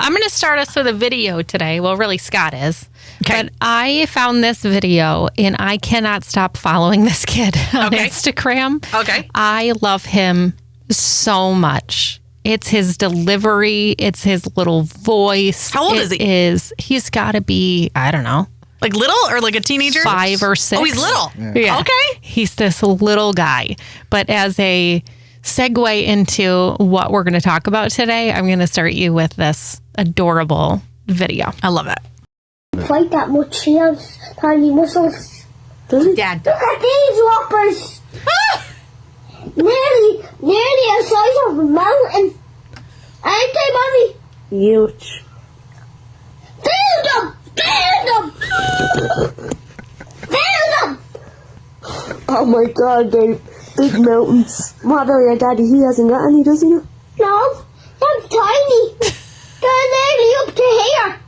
I'm going to start us with a video today. Well, really, Scott is. Okay. But I found this video, and I cannot stop following this kid on Instagram. Okay. I love him so much. It's his delivery. It's his little voice. How old is he? He's got to be, I don't know. Like little or like a teenager? 5 or 6. Oh, he's little. Yeah. Okay. He's this little guy. But as a segue into what we're going to talk about today, I'm going to start you with this adorable video. I love it. Fight that much. He has tiny muscles. Does he? Dad. Look at these whoppers. nearly the size of a mountain. Aren't they, Mommy? Huge. Build them! Build them! Build them! Oh my god, they're big mountains. What about your daddy? He hasn't got any, does he? No, that's tiny. They're nearly up to here.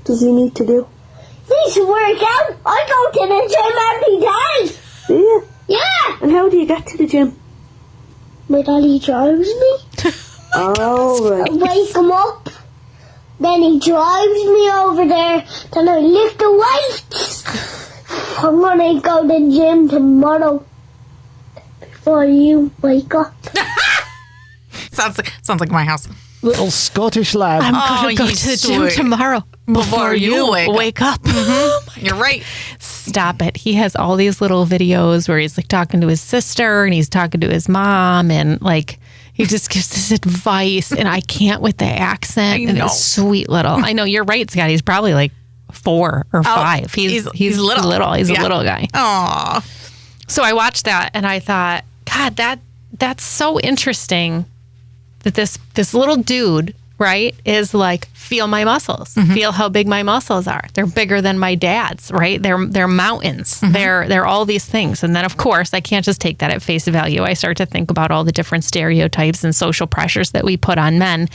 Does he need to do? Needs to work out. I go to the gym every day. Do you? Yeah. And how do you get to the gym? My daddy drives me. Oh, right. I wake him up. Then he drives me over there. Then I lift the weights. I'm gonna go to the gym tomorrow. Before you wake up. Sounds like my house. Little Scottish lad. I'm going to go to the gym tomorrow before you wake up. Mm-hmm. You're right. Stop it. He has all these little videos where he's like talking to his sister and he's talking to his mom and like he just gives this advice and I can't with the accent and it's sweet little. I know you're right, Scott. He's probably like 4 or 5. He's little. He's a little guy. Aw. So I watched that and I thought, God, that's so interesting that this little dude, right, is like, feel my muscles. Mm-hmm. Feel how big my muscles are. They're bigger than my dad's, right? They're mountains. Mm-hmm. They're all these things. And then, of course, I can't just take that at face value. I start to think about all the different stereotypes and social pressures that we put on men.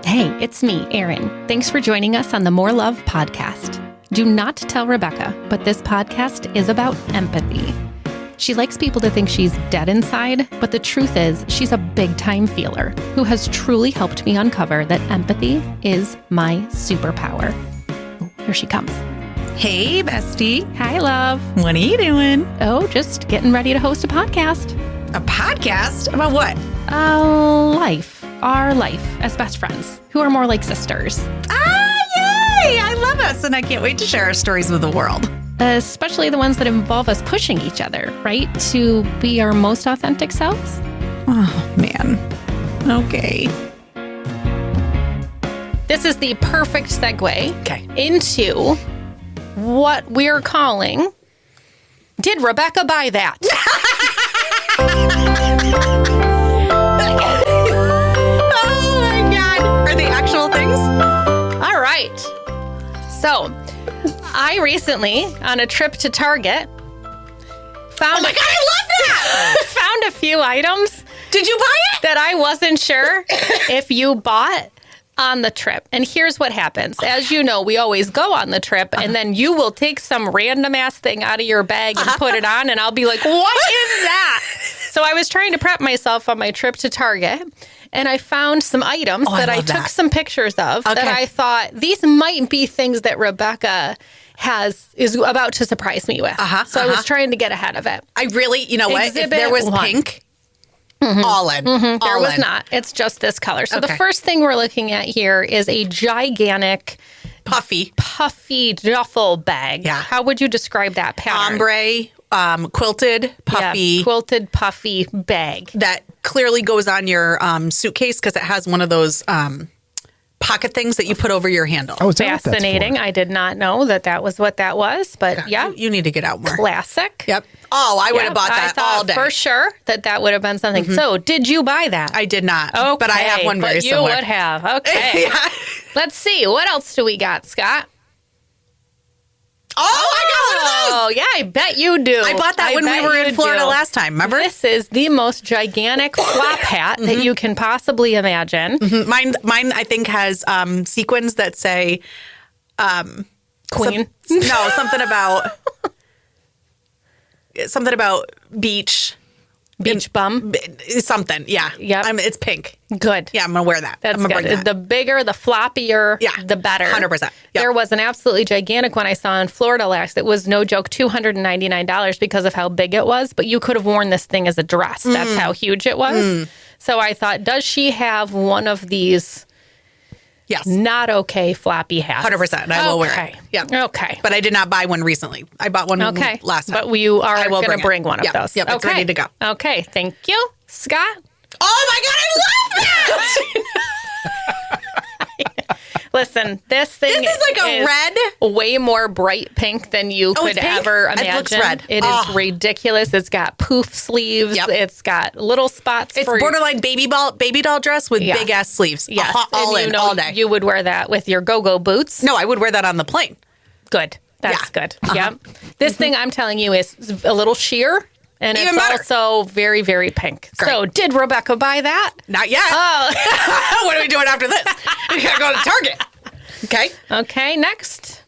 Hey, it's me, Erin. Thanks for joining us on the More Love podcast. Do not tell Rebecca, but this podcast is about empathy. She likes people to think she's dead inside, but the truth is she's a big-time feeler who has truly helped me uncover that empathy is my superpower. Oh, here she comes. Hey, bestie. Hi, love. What are you doing? Oh, just getting ready to host a podcast. A podcast? About what? Our life as best friends, who are more like sisters. Yay! I love us, and I can't wait to share our stories with the world. Especially the ones that involve us pushing each other, right? To be our most authentic selves. Oh, man. Okay. This is the perfect segue into what we're calling, Did Rebecca Buy That? Oh, my God. Are they actual things? All right. So, I recently, on a trip to Target, found Oh my God, I love that! found a few items. Did you buy it? That I wasn't sure if you bought on the trip. And here's what happens. As you know, we always go on the trip, and then you will take some random ass thing out of your bag and put it on, and I'll be like, what is that? So I was trying to prep myself on my trip to Target, and I found some items that I took some pictures of that I thought these might be things that Rebecca is about to surprise me with. So I was trying to get ahead of it. I really, you know what? If there was pink, all in. There was not. It's just this color. So the first thing we're looking at here is a gigantic, puffy duffel bag. Yeah. How would you describe that pattern? Ombre, quilted, puffy. Yeah, quilted, puffy bag. That clearly goes on your suitcase because it has one of those pocket things that you put over your handle. Oh, is that what that's Fascinating. for? I did not know that was what that was, but yeah. You need to get out more. Classic. Yep. Oh, I would have bought that I thought all day. for sure that would have been something. So, did you buy that? I did not. Okay, but I have one very similar. You would have. Okay. Yeah. Let's see. What else do we got, Scott? Oh, I got one of those. Oh, yeah, I bet you do. I bought that when we were in Florida last time. Remember? This is the most gigantic flop hat that you can possibly imagine. Mine, I think, has sequins that say Queen. something about something about beach. Beach bum. Something, yeah. Yep. It's pink. Good. Yeah, I'm going to wear that. That's I'm gonna good. bring that. The bigger, the floppier, the better. 100%. Yep. There was an absolutely gigantic one I saw in Florida last. It was, no joke, $299 because of how big it was. But you could have worn this thing as a dress. That's how huge it was. So I thought, does she have one of these Yes. not okay floppy hats? 100%. And I will wear it. Yeah. Okay. But I did not buy one recently. I bought one last time. But you are I will going to bring one of Yep. those. Yep, it's ready to go. Okay. Thank you. Scott? Oh, my God, I love that! Listen, this thing This is like a red. way more bright pink than you could it's pink? ever It imagine. looks red. It is ridiculous. It's got poof sleeves. Yep. It's got little spots. It's for borderline baby doll dress with Yeah. big ass sleeves. Yes, All and in, all day. You would wear that with your go-go boots. No, I would wear that on the plane. Good. That's Yeah. good. Yep. This thing, I'm telling you, is a little sheer. And Even it's better. also very, very pink. Great. So, did Rebecca buy that? Not yet. Oh. What are we doing after this? We gotta go to Target. Okay. Okay, next.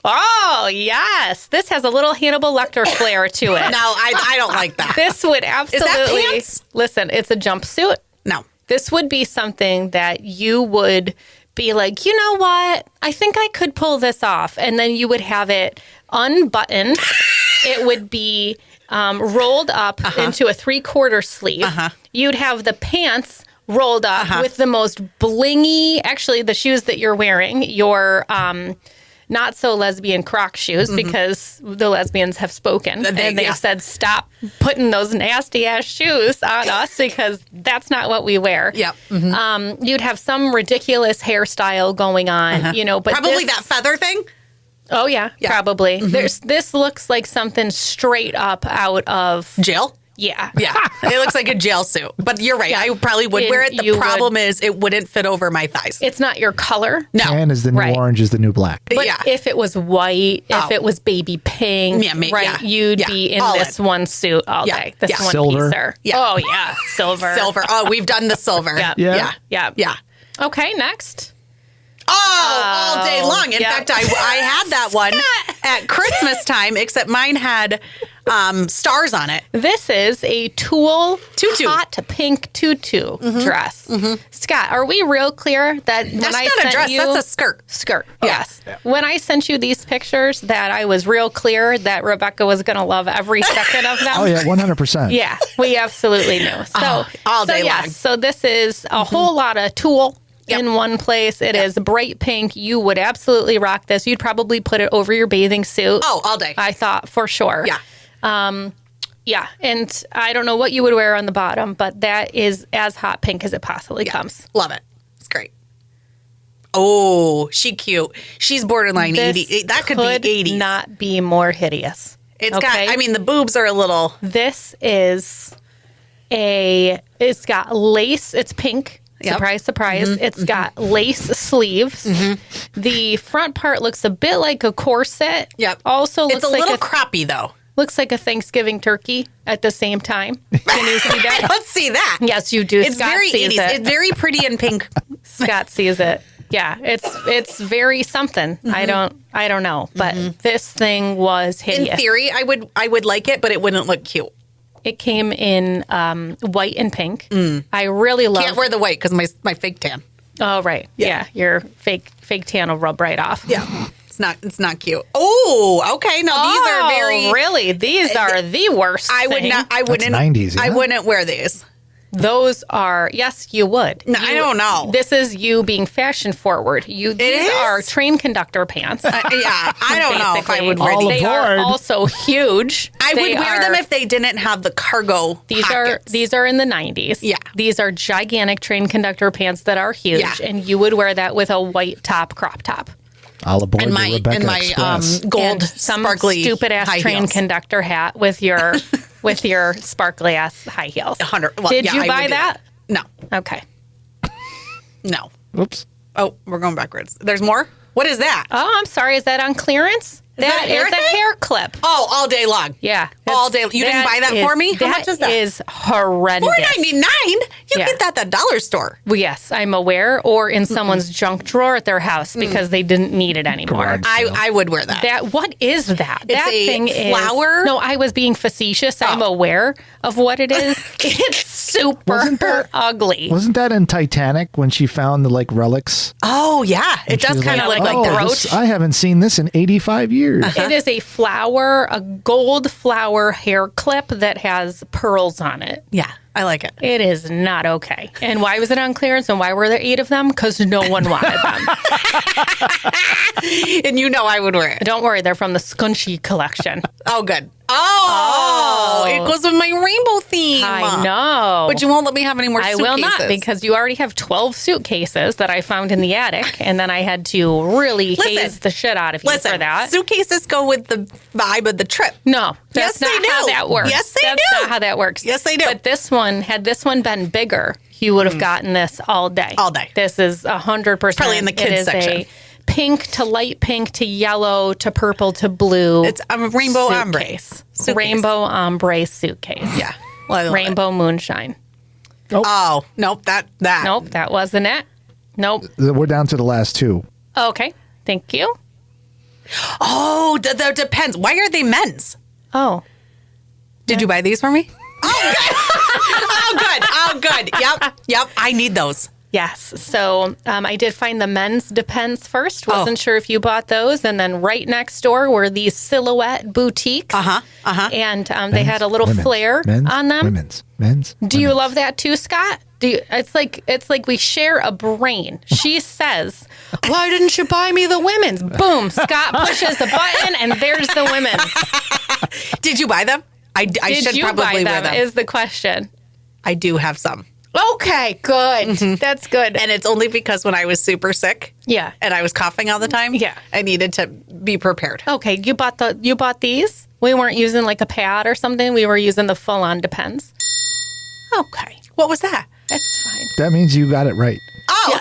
Oh, yes. This has a little Hannibal Lecter flair to it. No, I don't like that. This would absolutely. pants? Listen, it's a jumpsuit. No. This would be something that you would be like, you know what? I think I could pull this off. And then you would have it unbuttoned. It would be rolled up into a 3/4 sleeve. You'd have the pants rolled up with the most blingy, actually the shoes that you're wearing, your not so lesbian Croc shoes, because the lesbians have spoken and they've said, stop putting those nasty ass shoes on us because that's not what we wear. Yep. You'd have some ridiculous hairstyle going on, you know, but Probably this- that feather thing. Oh yeah, probably. This looks like something straight up out of Jail. Yeah. It looks like a jail suit. But you're right. I probably would wear it. The You problem is it wouldn't fit over my thighs. It's not your color. No. Tan is the new Right. orange is the new black. But Yeah. if it was white, if it was baby pink, you'd be in all this in. one suit all Yeah. day. This Yeah. one Silver. piecer. Yeah. Oh yeah, silver. Silver. Oh, we've done the silver. Yeah. Yeah. Yeah. Okay, next. Oh, all day long. In Yep. fact, I had that one at Christmas time, except mine had stars on it. This is a tulle Tutu. hot pink tutu dress. Scott, are we real clear that when That's I not a sent dress. you That's a skirt. skirt? Yes. When I sent you these pictures, that I was real clear that Rebecca was going to love every second of them. Oh yeah, 100%. Yeah, we absolutely knew. So all day long. So this is a whole lot of tulle in one place. It is bright pink. You would absolutely rock this. You'd probably put it over your bathing suit. Oh, all day. I thought for sure. Yeah. Yeah, and I don't know what you would wear on the bottom, but that is as hot pink as it possibly comes. Love it. It's great. Oh, she cute. She's borderline This 80. That could be 80s. not be more hideous. It's got, I mean, the boobs are a little. This is it's got lace. It's pink. Yep. Surprise, surprise. It's got lace sleeves. The front part looks a bit like a corset. Yep. Also looks It's a like little croppy, though. looks like a Thanksgiving turkey at the same time. Can you see that? Let's see that. Yes, you do. It's Scott very sees 80s. it. It's very pretty and pink. Scott sees it. Yeah, it's very something. I don't know, but this thing was hideous. In theory, I would like it, but it wouldn't look cute. It came in white and pink. I really love. Can't wear the white because my fake tan. Oh right, yeah. Your fake tan will rub right off. Yeah, it's not cute. Oh, okay. No, these are very. Really, these are the worst. I would thing. not. I wouldn't. 90s, I yeah. wouldn't wear these. Those are yes, you would. No, I don't know. This is you being fashion forward. These are is? train conductor pants. Yeah, I don't know if I would wear All these. They are aboard. also huge. I They would wear them are- if they didn't have the cargo. pockets. These are in the 90s. Yeah. These are gigantic train conductor pants that are huge, Yeah. and you would wear that with a white top crop top. All aboard and the my Rebecca Express. gold And some sparkly stupid ass high train heels. conductor hat with your sparkly ass high heels. 100. Well, Did yeah, you I buy would do that? No, Okay. no. Oops. Oh, we're going backwards. There's more. What is that? Oh, I'm sorry. Is that on clearance? That is a hair clip. Oh, all day long. Yeah. All day. You didn't buy that for me? How much is that? That is horrendous. $4.99? You get that at the dollar store. Well, yes, I'm aware. Or in someone's junk drawer at their house because they didn't need it anymore. I would wear that. What is that? It's that a thing flower? Is... No, I was being facetious. I'm aware of what it is. It's super ugly. Wasn't that in Titanic when she found the relics? Oh, yeah. It does kind of like that. brooch. I haven't seen this in 85 years. It is a flower, a gold flower hair clip that has pearls on it. Yeah, I like it. It is not okay. And why was it on clearance and why were there 8 of them? Because no one wanted them. And you know I would wear it. Don't worry, they're from the Scunchie collection. Oh, good. Oh, it goes with my rainbow theme. I know. But you won't let me have any more I suitcases. will not, because you already have 12 suitcases that I found in the attic, and then I had to really haze the shit out of you for that. Suitcases go with the vibe of the trip. No, that's not how that works. Yes, they do. That's not how that works. Yes, they do. But this one, had this one been bigger, you would have gotten this all day. All day. This is 100%. Probably in the kids section. A pink to light pink to yellow to purple to blue. It's a rainbow ombre. Suitcase. Rainbow ombre suitcase. Yeah. Well, rainbow moonshine. Oh, nope. That. Nope, that wasn't it. Nope. We're down to the last 2. Okay. Thank you. Oh, that depends. Why are they men's? Oh. Did you buy these for me? Oh, good. Oh, good. Yep. I need those. Yes. So I did find the men's Depends first. Wasn't sure if you bought those. And then right next door were these silhouette boutiques. And they had a little flare on them. Men's. Do you love that too, Scott? It's like we share a brain. She says, "Why didn't you buy me the women's?" Boom. Scott pushes a button and there's the women's. Did you buy them? I should probably wear them. Is the question. I do have some. Okay, good. Mm-hmm. That's good. And it's only because when I was super sick, and I was coughing all the time, I needed to be prepared. Okay, you bought these? We weren't using like a pad or something. We were using the full-on Depends. Okay. What was that? That's fine. That means you got it right. Oh. Yeah.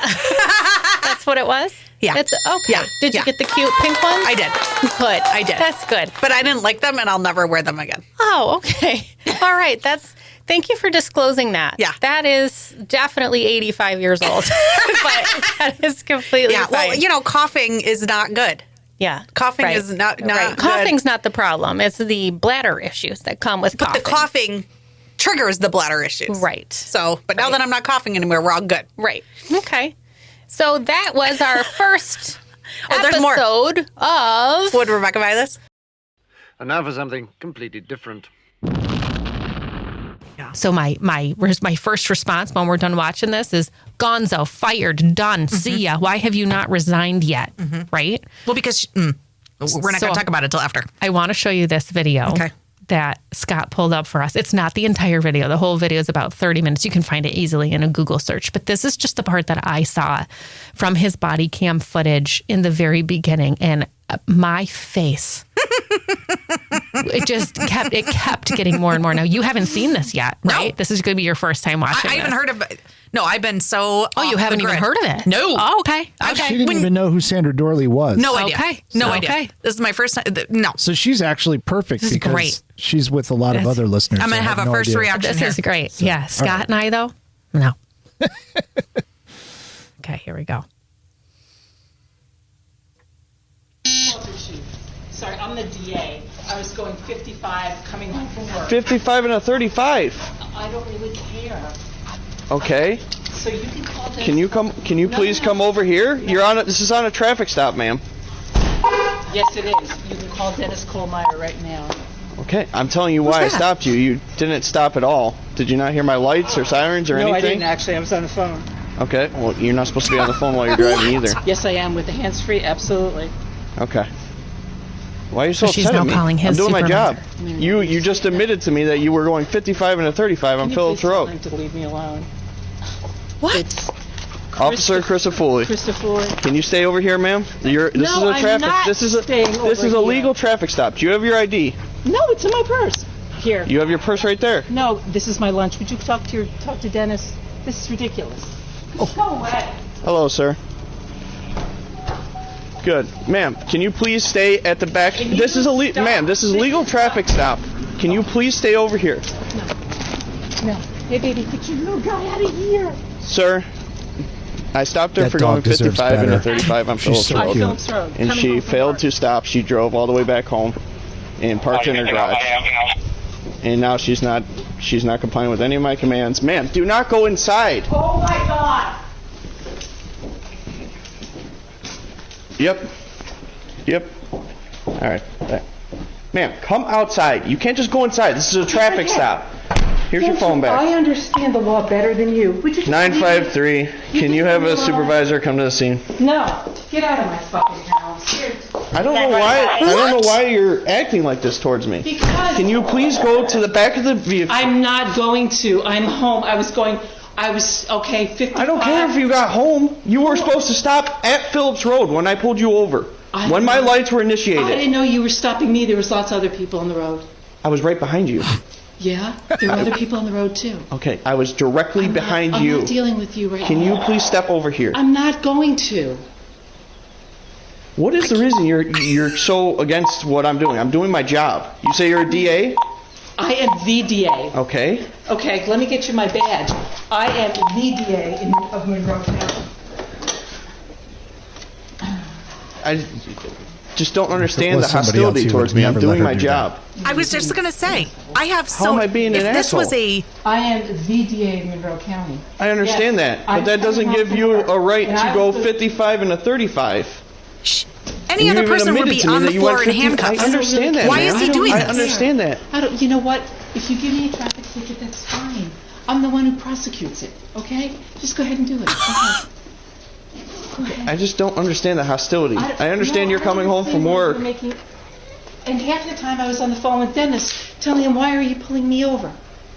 That's what it was? Yeah. It's okay. Yeah. Did you get the cute pink ones? I did. Good. I did. That's good. But I didn't like them, and I'll never wear them again. Oh, okay. All right. Thank you for disclosing that. Yeah. That is definitely 85 years old. But that is completely fine. Well, coughing is not good. Yeah. Coughing is not good. Coughing's not the problem. It's the bladder issues that come with coughing. But the coughing triggers the bladder issues. Right. So, but now that I'm not coughing anymore, we're all good. Right. Okay. So that was our first there's more. episode of... Would Rebecca buy this? And now for something completely different. So my first response when we're done watching this is, Gonzo, fired, done, see ya. Why have you not resigned yet? Right? Well, because we're not going to talk about it till after. I want to show you this video that Scott pulled up for us. It's not the entire video. The whole video is about 30 minutes. You can find it easily in a Google search. But this is just the part that I saw from his body cam footage in the very beginning. And my face... it kept getting more and more. Now, you haven't seen this yet, right? No. This is going to be your first time watching I haven't heard of it. No, I've been so you haven't even heard of it? No. Oh, okay. She didn't even know who Sandra Doorley was. No idea. Okay. No idea. This is my first time. No. So she's actually perfect because she's with a lot of other listeners. I'm going to have a first reaction here. This is great. So, yeah. Scott and I, though? No. Okay, here we go. Sorry, I'm the DA. I was going 55 coming home from work. 55 and a 35. I don't really care. Okay. So you can call Dennis. Can you please come over here? This is on a traffic stop, ma'am. Yes, it is. You can call Dennis Kohlmeyer right now. Okay, I'm telling you why I stopped you. You didn't stop at all. Did you not hear my lights or sirens or anything? No, I didn't actually. I was on the phone. Okay, well, you're not supposed to be on the phone while you're driving either. Yes, I am with the hands-free. Absolutely. Okay. Why are you so she's upset now at me? calling his I'm doing my job. supervisor. You just admitted to me that you were going 55 and a 35 on Phillips Road. Can you please tell him to leave me alone? What? It's Officer Christopher. Can you stay over here, ma'am? This is a traffic. This is a legal traffic stop. Do you have your ID? No, it's in my purse. Here. You have your purse right there. No, this is my lunch. Would you talk to Dennis? This is ridiculous. Just go away. Hello, sir. Good. Ma'am, can you please stay at the back? This is ma'am, this is legal traffic stop. Can you please stay over here? No. Hey, baby, get your little guy out of here. Sir, I stopped her That for dog going deserves 55 and a better. 35 on She's Phillips so Road. cute. Phillips Road. And Coming she home from failed work. to stop. She drove all the way back home and parked in her garage. And now she's not complying with any of my commands. Ma'am, do not go inside. Oh, my God. Yep. All right. Ma'am, come outside. You can't just go inside. This is a traffic stop. Here's your phone back. I understand the law better than you. Would you just 953. Can you have a supervisor come to the scene? No. Get out of my fucking house. I don't know why you're acting like this towards me. Because Can you please go to the back of the vehicle? I'm not going to. I'm home. I was 55. I don't care if you got home. You were supposed to stop at Phillips Road when I pulled you over. When my lights were I initiated. didn't know you were stopping me. There was lots of other people on the road. I was right behind you. Yeah? There were other people on the road, too. Okay, I was directly behind you. I'm not dealing with you right now. Can you please step over here? I'm not going to. What is the reason you're so against what I'm doing? I'm doing my job. You say you're a DA? I am the DA. Okay. Okay, let me get you my badge. I am the DA of Monroe County. I just don't understand was the somebody else, hostility you towards would me. I'm never let doing her my do job. I was just going to say, I have so... How am I being an if this was asshole? I am the DA of Monroe County. I understand Yes, that, but that I'm doesn't coming give home you from work, a right and to I go was- 55 and a 35. Any And other you even person would admitted be to me on that the you went floor in 50 handcuffs. I understand that, Why ma'am. is he doing I this? understand that. You know what? If you give me a traffic ticket, that's fine. I'm the one who prosecutes it, okay? Just go ahead and do it. Okay. Go ahead. I just don't understand the hostility. I understand No, you're coming home from work. And half the time I was on the phone with Dennis telling him, why are you pulling me over?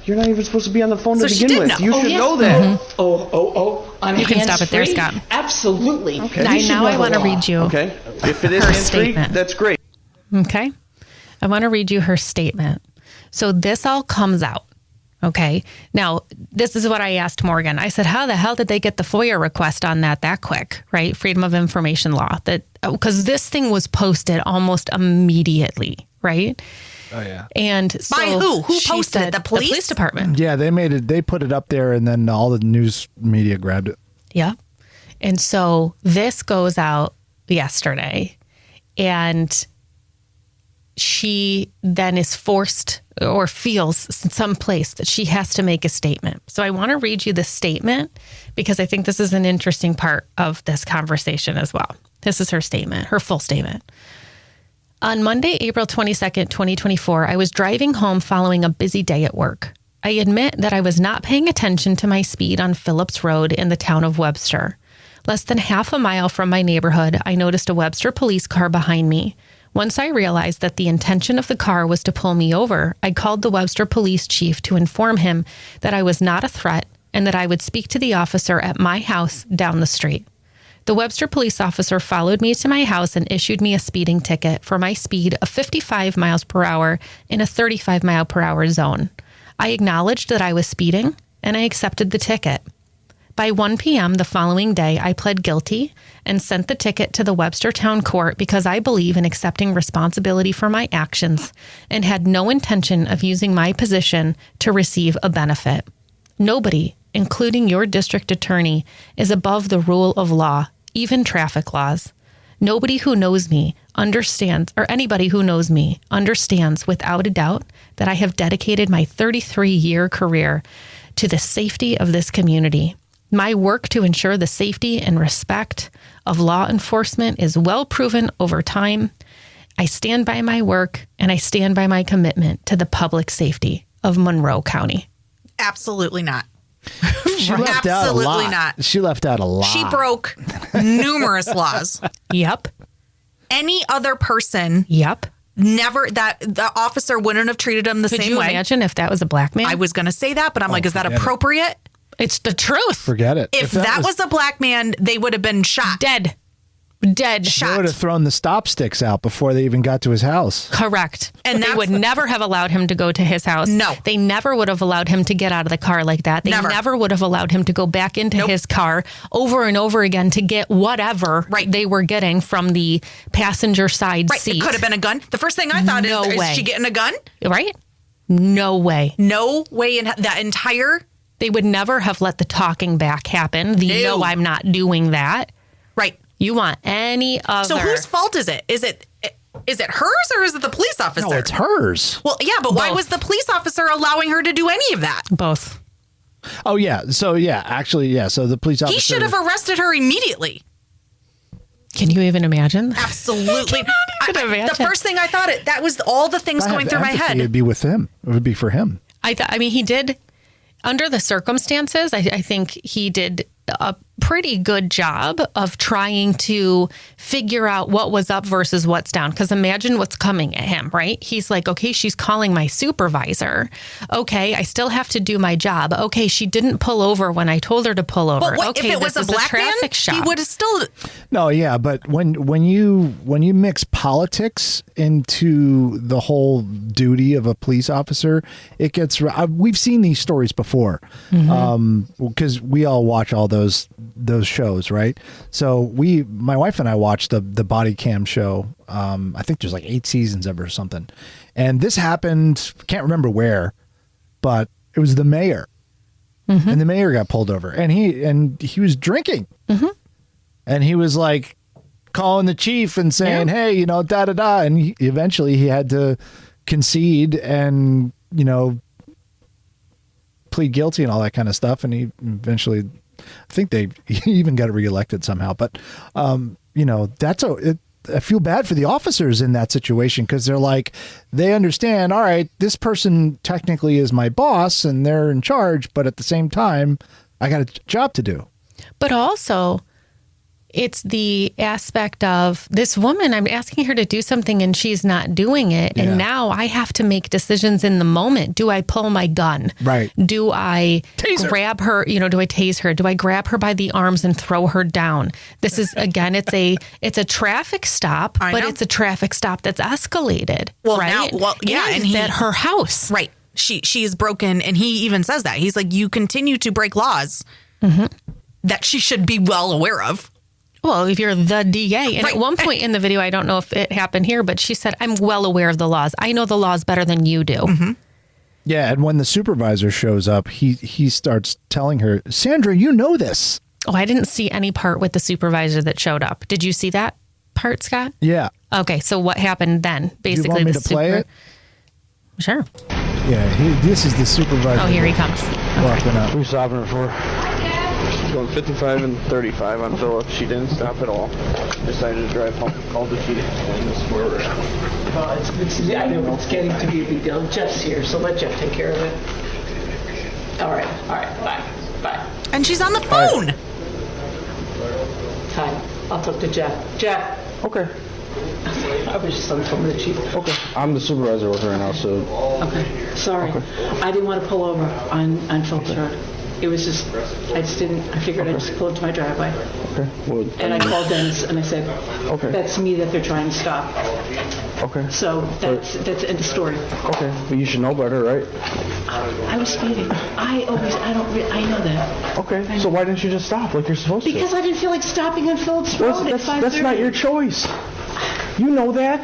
You're not even supposed to be on the phone to So she begin did with. know. You Oh, should yes. know that. I'm You can stop it there, hands-free? Scott. Absolutely. Okay. Now, You should know I the want to law. read you. Okay. If it is Her hands-free, statement. that's great. Okay. I want to read you her statement. So this all comes out. Okay. Now, this is what I asked Morgan. I said, how the hell did they get the FOIA request on that quick, right? Freedom of Information Law. Because this thing was posted almost immediately, right? Oh yeah. And so By who? Who she posted it? said The police? The police department. Yeah, they put it up there, and then all the news media grabbed it. Yeah. And so this goes out yesterday, and she then is forced or feels in some place that she has to make a statement. So I want to read you the statement because I think this is an interesting part of this conversation as well. This is her statement, her full statement. On Monday, April 22nd, 2024, I was driving home following a busy day at work. I admit that I was not paying attention to my speed on Phillips Road in the town of Webster. Less than half a mile from my neighborhood, I noticed a Webster police car behind me. Once I realized that the intention of the car was to pull me over, I called the Webster police chief to inform him that I was not a threat and that I would speak to the officer at my house down the street. The Webster police officer followed me to my house and issued me a speeding ticket for my speed of 55 miles per hour in a 35 mile per hour zone. I acknowledged that I was speeding and I accepted the ticket. By 1 p.m. the following day, I pled guilty and sent the ticket to the Webster Town Court because I believe in accepting responsibility for my actions and had no intention of using my position to receive a benefit. Nobody, including your district attorney, is above the rule of law, even traffic laws. Nobody who knows me understands, or anybody who knows me understands without a doubt that I have dedicated my 33-year career to the safety of this community. My work to ensure the safety and respect of law enforcement is well proven over time. I stand by my work and I stand by my commitment to the public safety of Monroe County. Absolutely not. She left out a Absolutely lot. not. She left out a lot. She broke numerous laws. Yep. Any other person Yep. never, that the officer wouldn't have treated him the Could same you way. imagine if that was a black man? I was going to say that, but I'm like, is that forget it. appropriate? It's the truth. Forget it. If that was a black man, they would have been shot. Dead. Dead. They would have thrown the stop sticks out before they even got to his house. Correct. And they would never have allowed him to go to his house. No. They never would have allowed him to get out of the car like that. They never would have allowed him to go back into his car over and over again to get whatever they were getting from the passenger side seat. It could have been a gun. The first thing I thought is she getting a gun? Right? No way. No way in that entire... They would never have let the talking back happen. No, I'm not doing that. Right. You want any other... So whose fault is it? Is it hers or is it the police officer? No, it's hers. Well, yeah, but why was the police officer allowing her to do any of that? Both. Oh, yeah. So, actually, so the police officer... He should have arrested her immediately. Can you even imagine? Absolutely. Imagine. The first thing I thought, that was all the things going through my head. It would be with him. It would be for him. I mean, he did... Under the circumstances, I think he did a pretty good job of trying to figure out what was up versus what's down. Because imagine what's coming at him, right? He's like, okay, she's calling my supervisor. Okay, I still have to do my job. Okay, she didn't pull over when I told her to pull over. But okay, if it was a black man, he would have still... No, yeah, but when you mix politics into the whole duty of a police officer, it gets... We've seen these stories before because we all watch all those shows, right? So my wife and I watched the body cam show. I think there's like 8 seasons of it or something. And this happened, can't remember where, but it was the mayor. And the mayor got pulled over and he was drinking. And he was like calling the chief and saying, hey, da-da-da. And eventually he had to concede and, plead guilty and all that kind of stuff. And he eventually... I think he even got reelected somehow, but I feel bad for the officers in that situation because they're like, they understand, all right, this person technically is my boss and they're in charge, but at the same time, I got a job to do. But also, it's the aspect of this woman, I'm asking her to do something and she's not doing it. Yeah. And now I have to make decisions in the moment. Do I pull my gun? Right. Do I grab her? Do I tase her? Do I grab her by the arms and throw her down? This is, again, it's a traffic stop, but it's a traffic stop that's escalated. Well, right? And he's at her house. Right. She is broken. And he even says that. He's like, you continue to break laws that she should be well aware of. Well, if you're the DA. And at one point in the video, I don't know if it happened here, but she said, I'm well aware of the laws. I know the laws better than you do. Yeah. And when the supervisor shows up, he starts telling her, Sandra, you know this. Oh, I didn't see any part with the supervisor that showed up. Did you see that part, Scott? Yeah. Okay. So what happened then? Basically, you want me to play it? Sure. Yeah. This is the supervisor. Oh, here he comes. Walking up. Who's stopping her for? She's going 55 and 35 on Phillips. She didn't stop at all. Decided to drive home. Called the chief. And this is where we're at. I know it's getting to be a big deal. Jeff's here, so let Jeff take care of it. All right, bye. And she's on the phone. Hi, I'll talk to Jeff. Jeff. Okay. I was just on the phone with the chief. Okay. I'm the supervisor with her right now, so... Okay, sorry. I didn't want to pull over on Phillips Road. It was just, I figured I'd just pull into my driveway. Okay. Well, and I called Dennis and I said, that's me that they're trying to stop. Okay. So that's the end of story. Okay. But you should know better, right? I was speeding. I know that. Okay. So why didn't you just stop like you're supposed to? Because I didn't feel like stopping on Phillips Road at 5:30. That's not your choice. You know that.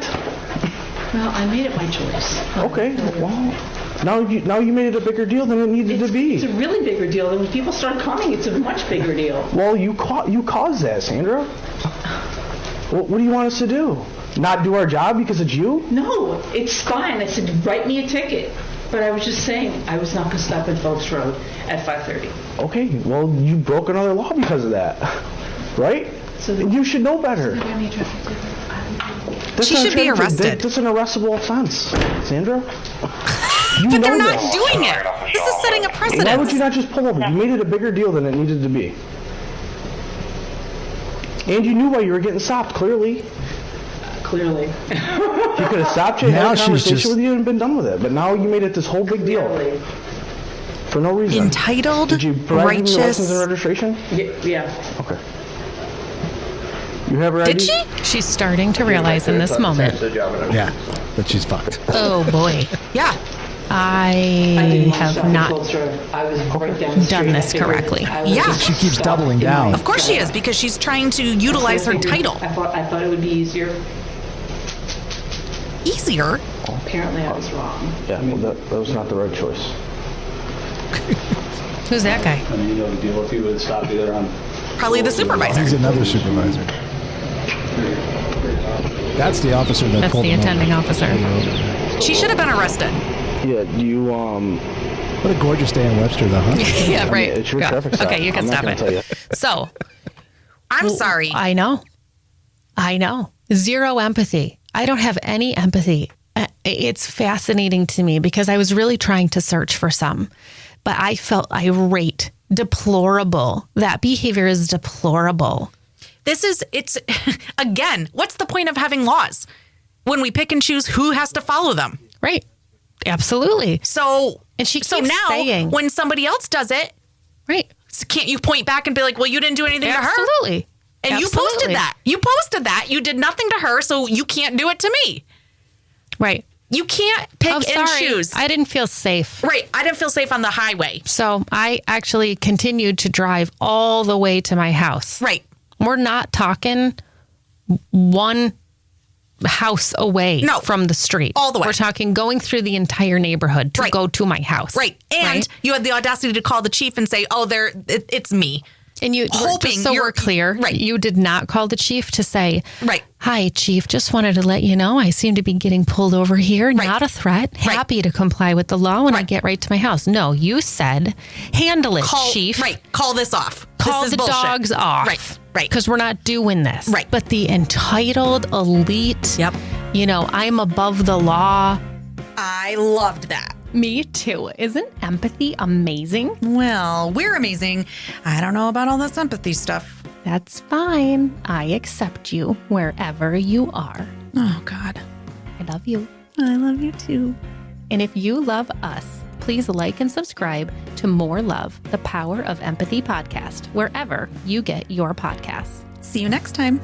Well, I made it my choice. Okay. Well... Now you made it a bigger deal than it needed to be. It's a really bigger deal. And when people start coming, it's a much bigger deal. Well, you caused that, Sandra. What do you want us to do? Not do our job because it's you? No, it's fine. I said, write me a ticket. But I was just saying, I was not going to stop at Phillips Road at 5:30. Okay, well, you broke another law because of that, right? So you should know better. She should be arrested. That's an arrestable offense, Sandra. But they're not doing it. This is setting a precedent. Why would you not just pull over? You made it a bigger deal than it needed to be. And you knew why you were getting stopped, clearly. Clearly. If you could have stopped you, had a conversation with you, and been done with it. But now you made it this whole big deal. For no reason. Entitled, Did you provide righteous. Your license and registration? Yeah. Okay. You have her ID? Did she? She's starting to realize in this moment. Yeah, that she's fucked. Oh boy. Yeah. I have not I was right down the done street. this correctly. Yeah. She keeps doubling down. Of course she is, because she's trying to utilize her title. I thought it would be easier. Easier? Apparently I was wrong. Yeah, well, that was not the right choice. Who's that guy? I mean, you know the deal if he would stop you there on. Probably the supervisor. He's another supervisor. That's the officer that That's pulled the him over. attending officer. She should have been arrested. Yeah, you, What a gorgeous day in Webster, though, huh? Yeah, right. it's your Yeah. traffic stop. Okay, you can I'm not stop gonna tell you. it. So, I'm sorry. I know. Zero empathy. I don't have any empathy. It's fascinating to me because I was really trying to search for some, but I felt irate, deplorable. That behavior is deplorable. It's again, what's the point of having laws when we pick and choose who has to follow them? Right. Absolutely. So, And she so keeps now saying, when somebody else does it, right. can't you point back and be like, well, you didn't do anything to her? Absolutely. And you posted that. You posted that. You did nothing to her, so you can't do it to me. Right. You can't pick and choose. I didn't feel safe. Right. I didn't feel safe on the highway. So I actually continued to drive all the way to my house. Right. We're not talking one house away from the street. All the way. We're talking going through the entire neighborhood to go to my house. Right. And you had the audacity to call the chief and say, oh, it's me. And you, hoping just so we're clear, right. You did not call the chief to say, right. Hi, chief, just wanted to let you know I seem to be getting pulled over here. Right. Not a threat. Happy to comply with the law when I get right to my house. No, you said, handle it, chief. Right. Call this off. Call this is the bullshit. dogs off. Right. Right. Because we're not doing this. Right. But the entitled elite, yep. I'm above the law. I loved that. Me too. Isn't empathy amazing? Well, we're amazing. I don't know about all this empathy stuff. That's fine. I accept you wherever you are. Oh, God. I love you. I love you too. And if you love us, please like and subscribe to More Love, the Power of Empathy podcast, wherever you get your podcasts. See you next time.